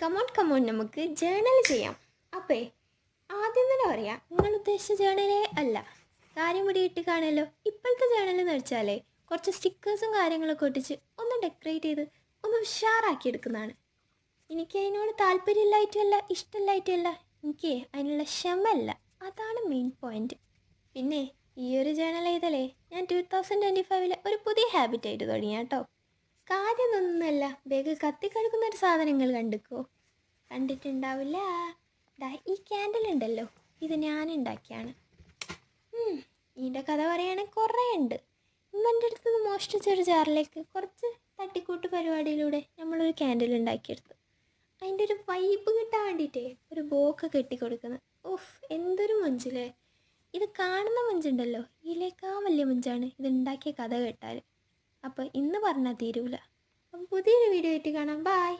Come on come on നമുക്ക് journal ചെയ്യാം. അപ്പേ ആദ്യം തന്നെ പറയാം, നിങ്ങൾ ഉദ്ദേശിച്ച ജേണലേ അല്ല. കാര്യം പിടികിട്ടി കാണുമല്ലോ. ഇപ്പോഴത്തെ ജേണൽ എന്ന് വെച്ചാലേ കുറച്ച് സ്റ്റിക്കേഴ്സും കാര്യങ്ങളൊക്കെ ഒട്ടിച്ച് ഒന്ന് ഡെക്കറേറ്റ് ചെയ്ത് ഒന്ന് ഉഷാറാക്കി എടുക്കുന്നതാണ്. എനിക്ക് അതിനോട് താല്പര്യമില്ലായിട്ടുമല്ല, ഇഷ്ടമില്ലായിട്ടുമല്ല, എനിക്ക് അതിനുള്ള ക്ഷമല്ല. അതാണ് മെയിൻ പോയിന്റ്. പിന്നെ ഈ ഒരു ജേണൽ ചെയ്തല്ലേ ഞാൻ 2025 ഒരു പുതിയ ഹാബിറ്റായിട്ട് തുടങ്ങി കേട്ടോ. കാര്യമൊന്നുമല്ല, വേഗം കത്തിക്കടുക്കുന്ന ഒരു സാധനങ്ങൾ കണ്ടിക്കോ. കണ്ടിട്ടുണ്ടാവില്ല. ദാ ഈ ക്യാൻഡിൽ ഉണ്ടല്ലോ, ഇത് ഞാൻ ഉണ്ടാക്കിയാണ്. ഇതിൻ്റെ കഥ പറയുകയാണെങ്കിൽ കുറേ ഉണ്ട്. ഉമ്മൻ്റെ അടുത്ത് നിന്ന് മോഷ്ടിച്ചൊരു ജാറിലേക്ക് കുറച്ച് തട്ടിക്കൂട്ട് പരിപാടിയിലൂടെ നമ്മളൊരു ക്യാൻഡിൽ ഉണ്ടാക്കിയെടുത്തു. അതിൻ്റെ ഒരു വൈബ് കിട്ടാൻ വേണ്ടിയിട്ടേ ഒരു ബോക്ക് കെട്ടിക്കൊടുക്കുന്നത്. ഓഫ്, എന്തൊരു മഞ്ചില്ലേ. ഇത് കാണുന്ന മഞ്ചുണ്ടല്ലോ, ഇതിലേക്കാ വലിയ മഞ്ചാണ് ഇത് ഉണ്ടാക്കിയ കഥ കേട്ടാൽ. അപ്പോൾ ഇന്ന് പറഞ്ഞാൽ തീരൂല. അപ്പം പുതിയൊരു വീഡിയോ ആയിട്ട് കാണാം. ബായ്.